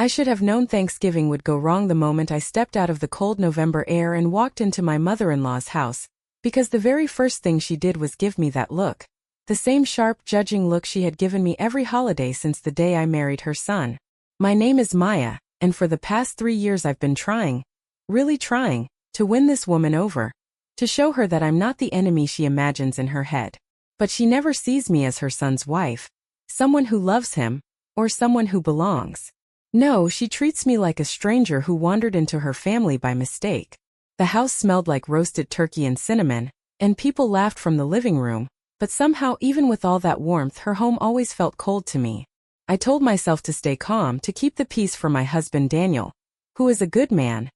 I should have known Thanksgiving would go wrong the moment I stepped out of the cold November air and walked into my mother-in-law's house, because the very first thing she did was give me that look. The same sharp, judging look she had given me every holiday since the day I married her son. My name is Maya, and for the past 3 years I've been trying, really trying, to win this woman over, to show her that I'm not the enemy she imagines in her head. But she never sees me as her son's wife, someone who loves him, or someone who belongs. No, she treats me like a stranger who wandered into her family by mistake. The house smelled like roasted turkey and cinnamon, and people laughed from the living room, but somehow even with all that warmth her home always felt cold to me. I told myself to stay calm, to keep the peace for my husband Daniel, who is a good man,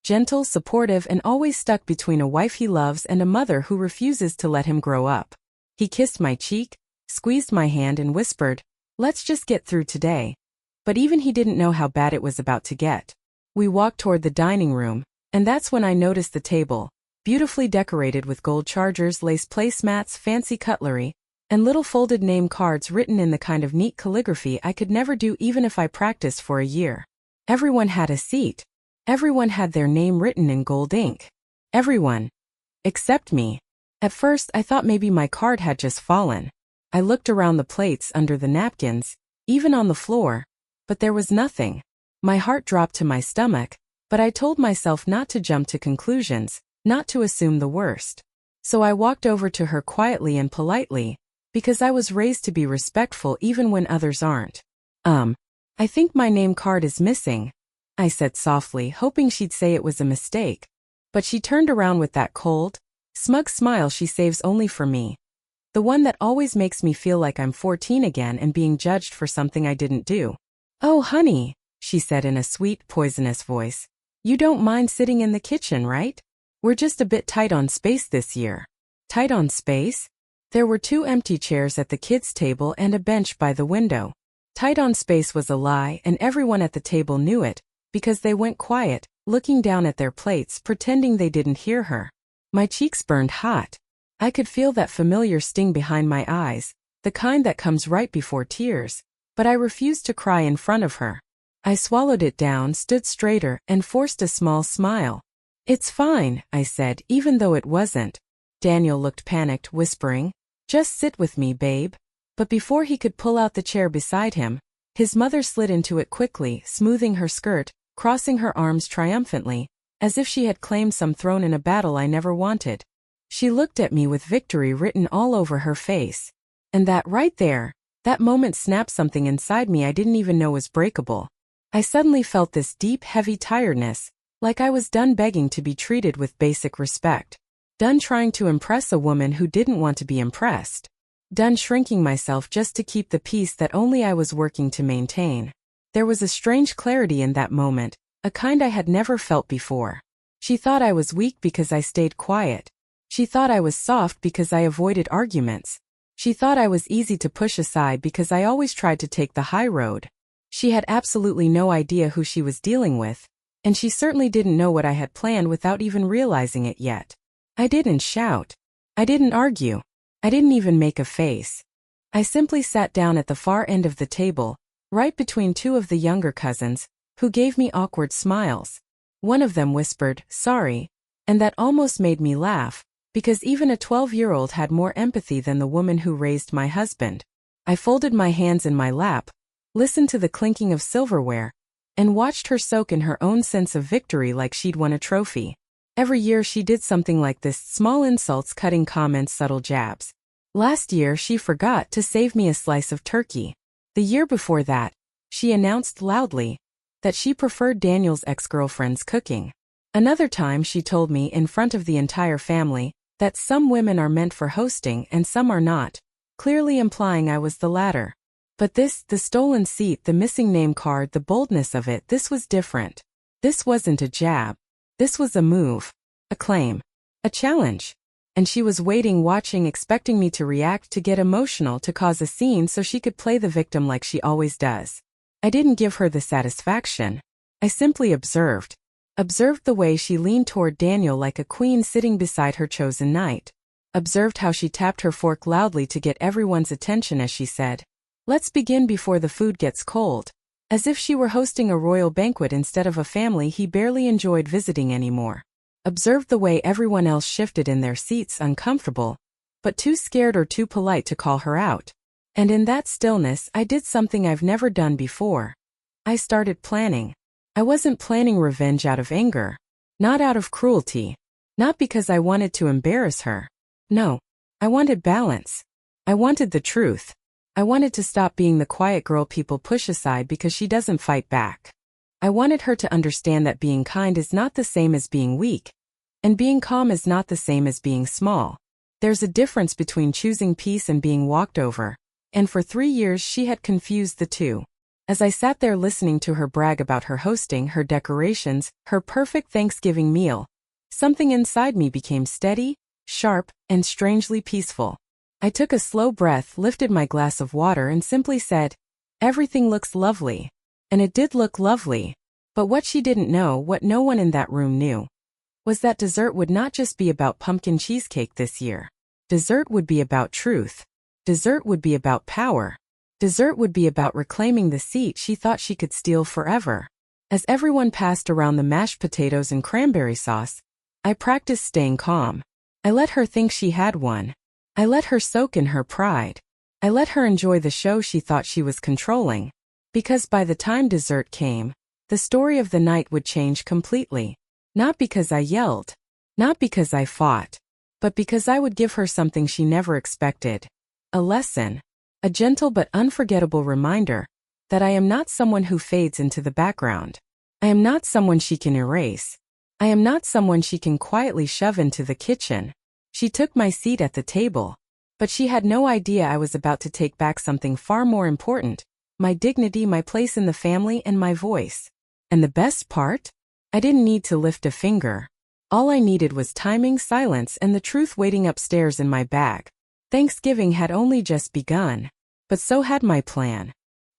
gentle, supportive, and always stuck between a wife he loves and a mother who refuses to let him grow up. He kissed my cheek, squeezed my hand and whispered, "Let's just get through today." But even he didn't know how bad it was about to get. We walked toward the dining room, and that's when I noticed the table, beautifully decorated with gold chargers, lace placemats, fancy cutlery, and little folded name cards written in the kind of neat calligraphy I could never do even if I practiced for a year. Everyone had a seat. Everyone had their name written in gold ink. Everyone. Except me. At first I thought maybe my card had just fallen. I looked around the plates, under the napkins, even on the floor, but there was nothing. My heart dropped to my stomach, but I told myself not to jump to conclusions, not to assume the worst. So I walked over to her quietly and politely, because I was raised to be respectful even when others aren't. I think my name card is missing," I said softly, hoping she'd say it was a mistake. But she turned around with that cold, smug smile she saves only for me. The one that always makes me feel like I'm 14 again and being judged for something I didn't do. "Oh, honey," she said in a sweet, poisonous voice. "You don't mind sitting in the kitchen, right? We're just a bit tight on space this year." Tight on space? There were 2 empty chairs at the kids' table and a bench by the window. Tight on space was a lie, and everyone at the table knew it, because they went quiet, looking down at their plates, pretending they didn't hear her. My cheeks burned hot. I could feel that familiar sting behind my eyes, the kind that comes right before tears, but I refused to cry in front of her. I swallowed it down, stood straighter, and forced a small smile. "It's fine," I said, even though it wasn't. Daniel looked panicked, whispering, "Just sit with me, babe." But before he could pull out the chair beside him, his mother slid into it quickly, smoothing her skirt, crossing her arms triumphantly, as if she had claimed some throne in a battle I never wanted. She looked at me with victory written all over her face. And that right there, that moment snapped something inside me I didn't even know was breakable. I suddenly felt this deep, heavy tiredness, like I was done begging to be treated with basic respect. Done trying to impress a woman who didn't want to be impressed. Done shrinking myself just to keep the peace that only I was working to maintain. There was a strange clarity in that moment, a kind I had never felt before. She thought I was weak because I stayed quiet. She thought I was soft because I avoided arguments. She thought I was easy to push aside because I always tried to take the high road. She had absolutely no idea who she was dealing with, and she certainly didn't know what I had planned without even realizing it yet. I didn't shout. I didn't argue. I didn't even make a face. I simply sat down at the far end of the table, right between 2 of the younger cousins, who gave me awkward smiles. One of them whispered, "Sorry," and that almost made me laugh, because even a 12-year-old had more empathy than the woman who raised my husband. I folded my hands in my lap, listened to the clinking of silverware, and watched her soak in her own sense of victory like she'd won a trophy. Every year she did something like this: small insults, cutting comments, subtle jabs. Last year she forgot to save me a slice of turkey. The year before that, she announced loudly that she preferred Daniel's ex-girlfriend's cooking. Another time she told me in front of the entire family that some women are meant for hosting and some are not, clearly implying I was the latter. But this, the stolen seat, the missing name card, the boldness of it, this was different. This wasn't a jab. This was a move, a claim, a challenge. And she was waiting, watching, expecting me to react, to get emotional, to cause a scene so she could play the victim like she always does. I didn't give her the satisfaction. I simply observed. Observed the way she leaned toward Daniel like a queen sitting beside her chosen knight. Observed how she tapped her fork loudly to get everyone's attention as she said, "Let's begin before the food gets cold." As if she were hosting a royal banquet instead of a family he barely enjoyed visiting anymore. Observed the way everyone else shifted in their seats, uncomfortable, but too scared or too polite to call her out. And in that stillness I did something I've never done before. I started planning. I wasn't planning revenge out of anger. Not out of cruelty. Not because I wanted to embarrass her. No. I wanted balance. I wanted the truth. I wanted to stop being the quiet girl people push aside because she doesn't fight back. I wanted her to understand that being kind is not the same as being weak. And being calm is not the same as being small. There's a difference between choosing peace and being walked over. And for 3 years she had confused the two. As I sat there listening to her brag about her hosting, her decorations, her perfect Thanksgiving meal, something inside me became steady, sharp, and strangely peaceful. I took a slow breath, lifted my glass of water and simply said, "Everything looks lovely." And it did look lovely. But what she didn't know, what no one in that room knew, was that dessert would not just be about pumpkin cheesecake this year. Dessert would be about truth. Dessert would be about power. Dessert would be about reclaiming the seat she thought she could steal forever. As everyone passed around the mashed potatoes and cranberry sauce, I practiced staying calm. I let her think she had won. I let her soak in her pride. I let her enjoy the show she thought she was controlling. Because by the time dessert came, the story of the night would change completely. Not because I yelled. Not because I fought. But because I would give her something she never expected. A lesson. A gentle but unforgettable reminder that I am not someone who fades into the background. I am not someone she can erase. I am not someone she can quietly shove into the kitchen. She took my seat at the table, but she had no idea I was about to take back something far more important, my dignity, my place in the family, and my voice. And the best part? I didn't need to lift a finger. All I needed was timing, silence, and the truth waiting upstairs in my bag. Thanksgiving had only just begun, but so had my plan.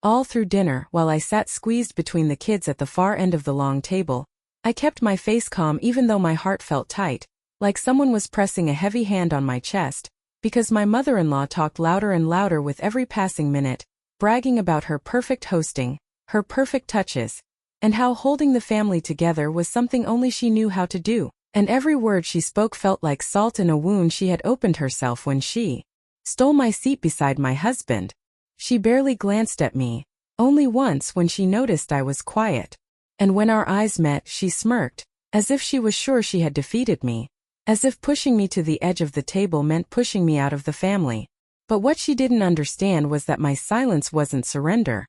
All through dinner, while I sat squeezed between the kids at the far end of the long table, I kept my face calm even though my heart felt tight, like someone was pressing a heavy hand on my chest, because my mother-in-law talked louder and louder with every passing minute, bragging about her perfect hosting, her perfect touches, and how holding the family together was something only she knew how to do. And every word she spoke felt like salt in a wound she had opened herself when she stole my seat beside my husband. She barely glanced at me, only once when she noticed I was quiet. And when our eyes met, she smirked, as if she was sure she had defeated me. As if pushing me to the edge of the table meant pushing me out of the family. But what she didn't understand was that my silence wasn't surrender.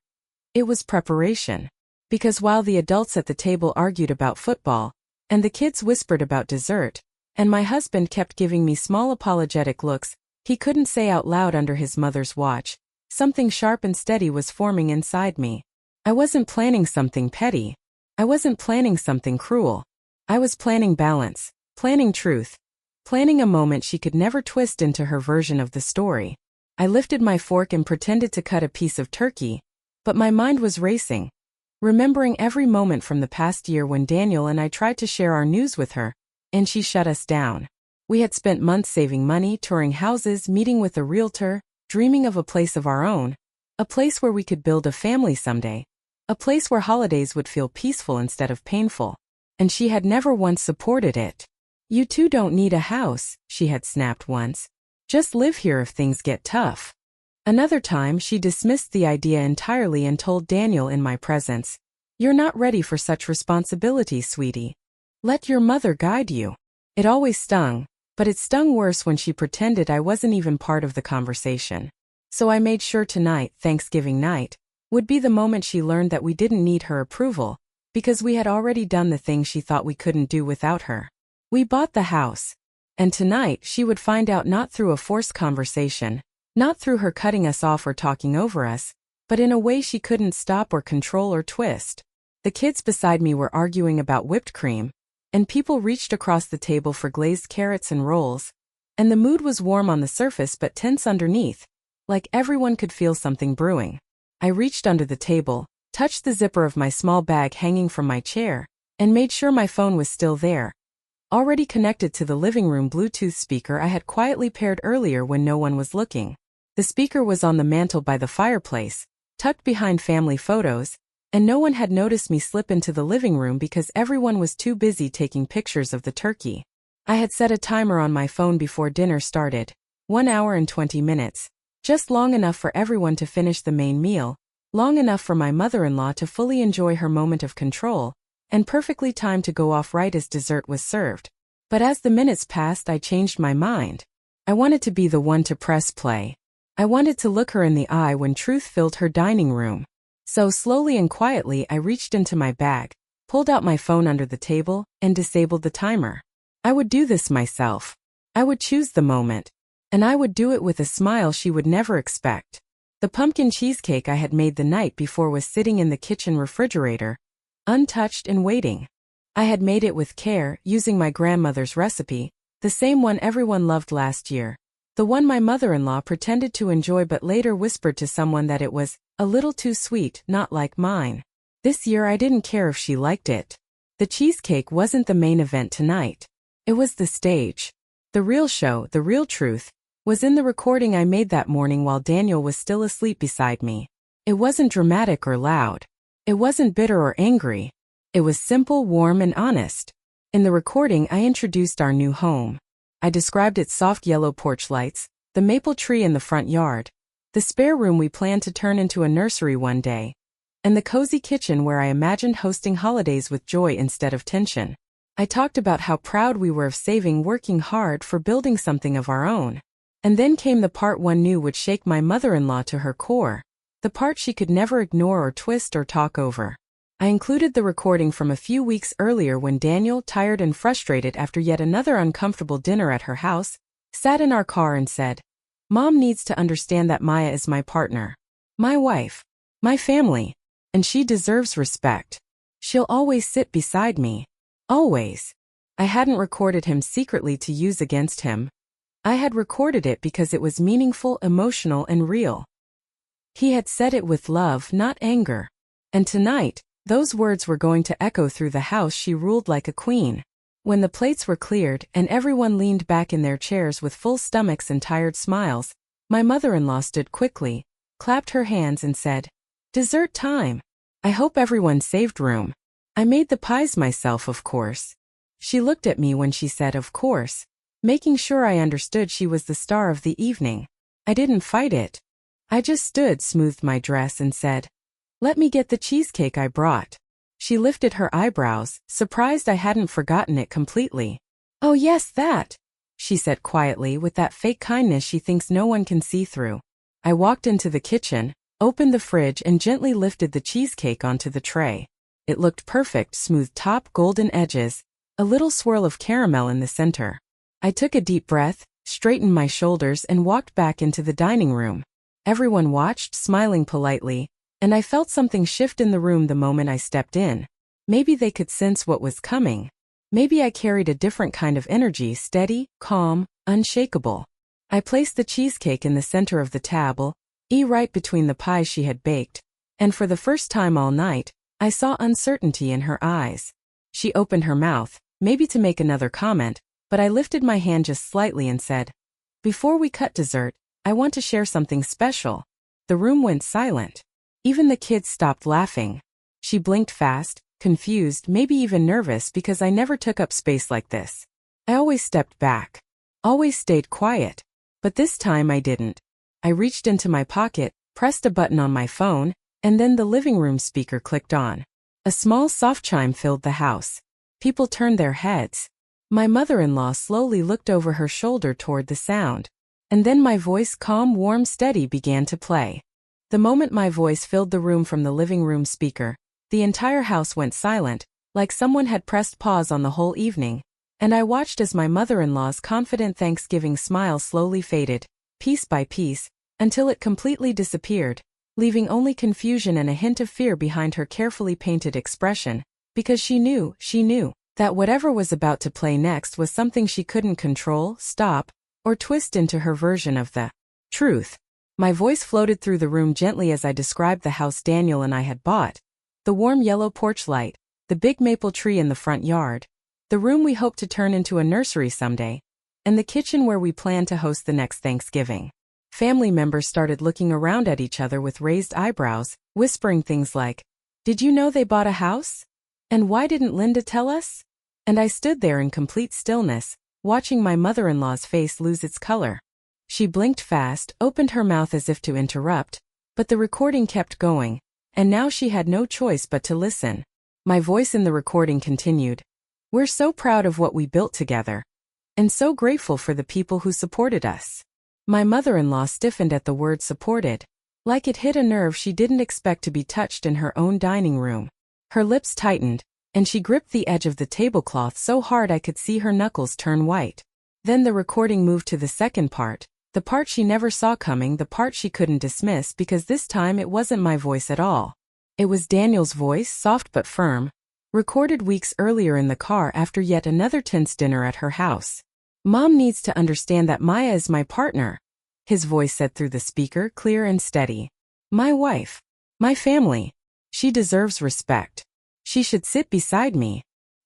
It was preparation. Because while the adults at the table argued about football, and the kids whispered about dessert, and my husband kept giving me small apologetic looks he couldn't say out loud under his mother's watch, something sharp and steady was forming inside me. I wasn't planning something petty. I wasn't planning something cruel. I was planning balance. Planning truth. Planning a moment she could never twist into her version of the story. I lifted my fork and pretended to cut a piece of turkey, but my mind was racing, remembering every moment from the past year when Daniel and I tried to share our news with her, and she shut us down. We had spent months saving money, touring houses, meeting with a realtor, dreaming of a place of our own, a place where we could build a family someday, a place where holidays would feel peaceful instead of painful, and she had never once supported it. "You two don't need a house," she had snapped once. "Just live here if things get tough." Another time she dismissed the idea entirely and told Daniel in my presence, "You're not ready for such responsibility, sweetie. Let your mother guide you." It always stung, but it stung worse when she pretended I wasn't even part of the conversation. So I made sure tonight, Thanksgiving night, would be the moment she learned that we didn't need her approval, because we had already done the thing she thought we couldn't do without her. We bought the house. And tonight she would find out, not through a forced conversation, not through her cutting us off or talking over us, but in a way she couldn't stop or control or twist. The kids beside me were arguing about whipped cream, and people reached across the table for glazed carrots and rolls, and the mood was warm on the surface but tense underneath, like everyone could feel something brewing. I reached under the table, touched the zipper of my small bag hanging from my chair, and made sure my phone was still there, already connected to the living room Bluetooth speaker I had quietly paired earlier when no one was looking. The speaker was on the mantel by the fireplace, tucked behind family photos, And no one had noticed me slip into the living room because everyone was too busy taking pictures of the turkey. I had set a timer on my phone before dinner started, 1 hour and 20 minutes, just long enough for everyone to finish the main meal, long enough for my mother-in-law to fully enjoy her moment of control, and perfectly timed to go off right as dessert was served. But as the minutes passed, I changed my mind. I wanted to be the one to press play. I wanted to look her in the eye when truth filled her dining room. So slowly and quietly I reached into my bag, pulled out my phone under the table, and disabled the timer. I would do this myself. I would choose the moment. And I would do it with a smile she would never expect. The pumpkin cheesecake I had made the night before was sitting in the kitchen refrigerator, untouched and waiting. I had made it with care, using my grandmother's recipe, the same one everyone loved last year. The one my mother-in-law pretended to enjoy but later whispered to someone that it was a little too sweet, not like mine. This year I didn't care if she liked it. The cheesecake wasn't the main event tonight. It was the stage. The real show, the real truth, was in the recording I made that morning while Daniel was still asleep beside me. It wasn't dramatic or loud. It wasn't bitter or angry. It was simple, warm, and honest. In the recording I introduced our new home. I described its soft yellow porch lights, the maple tree in the front yard, the spare room we planned to turn into a nursery one day, and the cozy kitchen where I imagined hosting holidays with joy instead of tension. I talked about how proud we were of saving, working hard for building something of our own. And then came the part one knew would shake my mother-in-law to her core, the part she could never ignore or twist or talk over. I included the recording from a few weeks earlier when Daniel, tired and frustrated after yet another uncomfortable dinner at her house, sat in our car and said, "Mom needs to understand that Maya is my partner, my wife, my family, and she deserves respect. She'll always sit beside me. Always." I hadn't recorded him secretly to use against him. I had recorded it because it was meaningful, emotional, and real. He had said it with love, not anger. And tonight, those words were going to echo through the house she ruled like a queen. When the plates were cleared and everyone leaned back in their chairs with full stomachs and tired smiles, my mother-in-law stood quickly, clapped her hands and said, "Dessert time. I hope everyone saved room. I made the pies myself, of course." She looked at me when she said "of course," making sure I understood she was the star of the evening. I didn't fight it. I just stood, smoothed my dress and said, "Let me get the cheesecake I brought." She lifted her eyebrows, surprised I hadn't forgotten it completely. "Oh yes, that," she said quietly with that fake kindness she thinks no one can see through. I walked into the kitchen, opened the fridge and gently lifted the cheesecake onto the tray. It looked perfect, smooth top, golden edges, a little swirl of caramel in the center. I took a deep breath, straightened my shoulders and walked back into the dining room. Everyone watched, smiling politely, and I felt something shift in the room the moment I stepped in. Maybe they could sense what was coming. Maybe I carried a different kind of energy, steady, calm, unshakable. I placed the cheesecake in the center of the table, right between the pies she had baked, and for the first time all night, I saw uncertainty in her eyes. She opened her mouth, maybe to make another comment, but I lifted my hand just slightly and said, "Before we cut dessert, I want to share something special." The room went silent. Even the kids stopped laughing. She blinked fast, confused, maybe even nervous because I never took up space like this. I always stepped back. Always stayed quiet. But this time I didn't. I reached into my pocket, pressed a button on my phone, and then the living room speaker clicked on. A small soft chime filled the house. People turned their heads. My mother-in-law slowly looked over her shoulder toward the sound. And then my voice, calm, warm, steady, began to play. The moment my voice filled the room from the living room speaker, the entire house went silent, like someone had pressed pause on the whole evening, and I watched as my mother-in-law's confident Thanksgiving smile slowly faded, piece by piece, until it completely disappeared, leaving only confusion and a hint of fear behind her carefully painted expression, because she knew, that whatever was about to play next was something she couldn't control, stop, or twist into her version of the truth. My voice floated through the room gently as I described the house Daniel and I had bought. The warm yellow porch light, the big maple tree in the front yard, the room we hoped to turn into a nursery someday, and the kitchen where we planned to host the next Thanksgiving. Family members started looking around at each other with raised eyebrows, whispering things like, Did you know they bought a house? And why didn't Linda tell us? And I stood there in complete stillness, watching my mother-in-law's face lose its color. She blinked fast, opened her mouth as if to interrupt, but the recording kept going, and now she had no choice but to listen. My voice in the recording continued. We're so proud of what we built together, and so grateful for the people who supported us. My mother-in-law stiffened at the word supported, like it hit a nerve she didn't expect to be touched in her own dining room. Her lips tightened, and she gripped the edge of the tablecloth so hard I could see her knuckles turn white. Then the recording moved to the second part, the part she never saw coming, the part she couldn't dismiss because this time it wasn't my voice at all. It was Daniel's voice, soft but firm, recorded weeks earlier in the car after yet another tense dinner at her house. Mom needs to understand that Maya is my partner, his voice said through the speaker, clear and steady. My wife. My family. She deserves respect. She should sit beside me.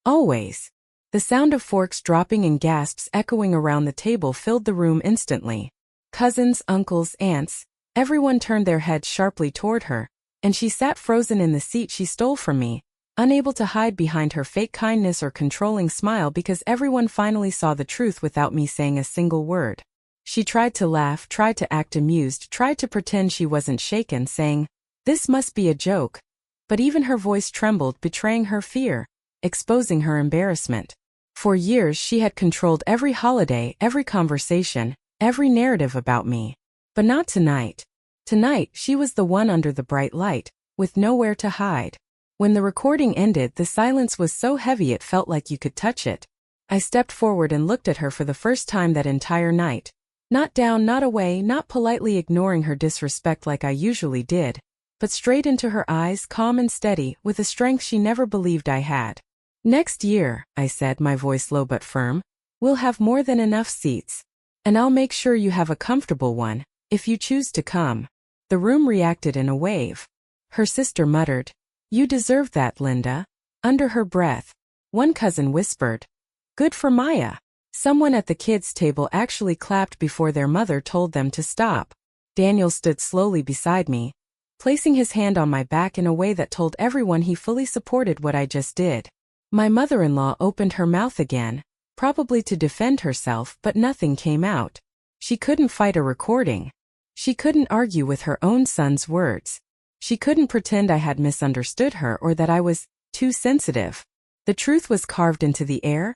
Always. The sound of forks dropping and gasps echoing around the table filled the room instantly. Cousins, uncles, aunts, everyone turned their heads sharply toward her, and she sat frozen in the seat she stole from me, unable to hide behind her fake kindness or controlling smile because everyone finally saw the truth without me saying a single word. She tried to laugh, tried to act amused, tried to pretend she wasn't shaken, saying, "This must be a joke." But even her voice trembled, betraying her fear, exposing her embarrassment. For years she had controlled every holiday, every conversation, every narrative about me. But not tonight. Tonight she was the one under the bright light, with nowhere to hide. When the recording ended, the silence was so heavy it felt like you could touch it. I stepped forward and looked at her for the first time that entire night. Not down, not away, not politely ignoring her disrespect like I usually did, but straight into her eyes, calm and steady, with a strength she never believed I had. Next year, I said, my voice low but firm, we'll have more than enough seats. And I'll make sure you have a comfortable one, if you choose to come. The room reacted in a wave. Her sister muttered, "You deserve that, Linda." Under her breath. One cousin whispered, "Good for Maya." Someone at the kids' table actually clapped before their mother told them to stop. Daniel stood slowly beside me, placing his hand on my back in a way that told everyone he fully supported what I just did. My mother-in-law opened her mouth again, probably to defend herself, but nothing came out. She couldn't fight a recording. She couldn't argue with her own son's words. She couldn't pretend I had misunderstood her or that I was too sensitive. The truth was carved into the air,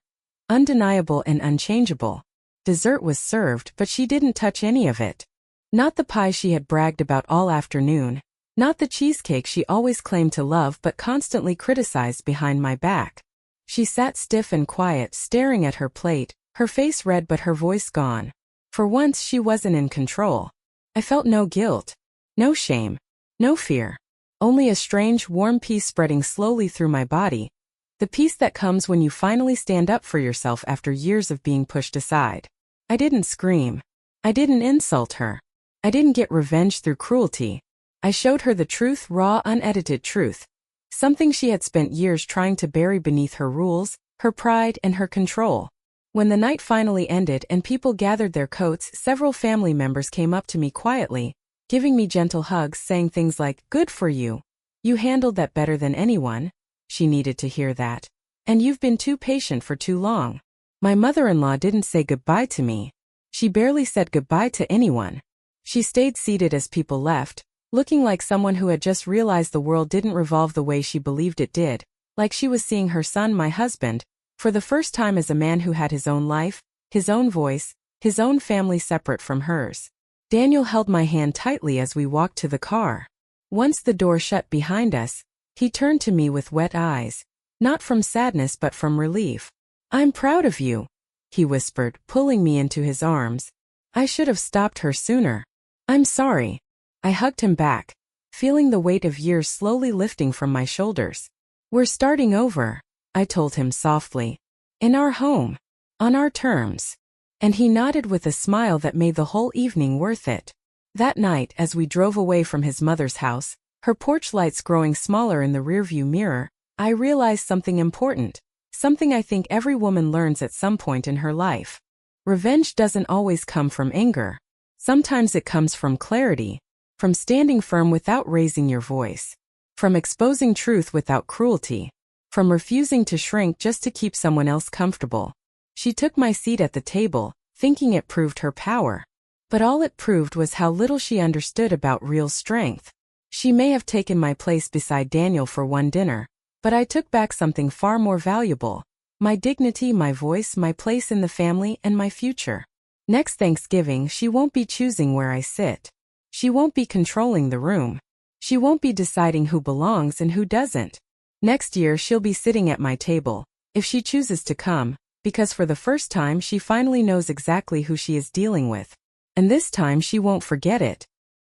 undeniable and unchangeable. Dessert was served, but she didn't touch any of it. Not the pie she had bragged about all afternoon, not the cheesecake she always claimed to love but constantly criticized behind my back. She sat stiff and quiet, staring at her plate, her face red but her voice gone. For once she wasn't in control. I felt no guilt, no shame, no fear. Only a strange, warm peace spreading slowly through my body. The peace that comes when you finally stand up for yourself after years of being pushed aside. I didn't scream. I didn't insult her. I didn't get revenge through cruelty. I showed her the truth, raw, unedited truth. Something she had spent years trying to bury beneath her rules, her pride, and her control. When the night finally ended and people gathered their coats, several family members came up to me quietly, giving me gentle hugs, saying things like, "Good for you. You handled that better than anyone." She needed to hear that. "And you've been too patient for too long." My mother-in-law didn't say goodbye to me. She barely said goodbye to anyone. She stayed seated as people left, looking like someone who had just realized the world didn't revolve the way she believed it did, like she was seeing her son, my husband, for the first time as a man who had his own life, his own voice, his own family separate from hers. Daniel held my hand tightly as we walked to the car. Once the door shut behind us, he turned to me with wet eyes, not from sadness but from relief. "I'm proud of you," he whispered, pulling me into his arms. "I should have stopped her sooner. I'm sorry." I hugged him back, feeling the weight of years slowly lifting from my shoulders. "We're starting over," I told him softly. "In our home. On our terms." And he nodded with a smile that made the whole evening worth it. That night, as we drove away from his mother's house, her porch lights growing smaller in the rearview mirror, I realized something important, something I think every woman learns at some point in her life. Revenge doesn't always come from anger. Sometimes it comes from clarity, from standing firm without raising your voice. From exposing truth without cruelty. From refusing to shrink just to keep someone else comfortable. She took my seat at the table, thinking it proved her power. But all it proved was how little she understood about real strength. She may have taken my place beside Daniel for one dinner, but I took back something far more valuable. My dignity, my voice, my place in the family, and my future. Next Thanksgiving, she won't be choosing where I sit. She won't be controlling the room. She won't be deciding who belongs and who doesn't. Next year, she'll be sitting at my table, if she chooses to come, because for the first time she finally knows exactly who she is dealing with. And this time she won't forget it.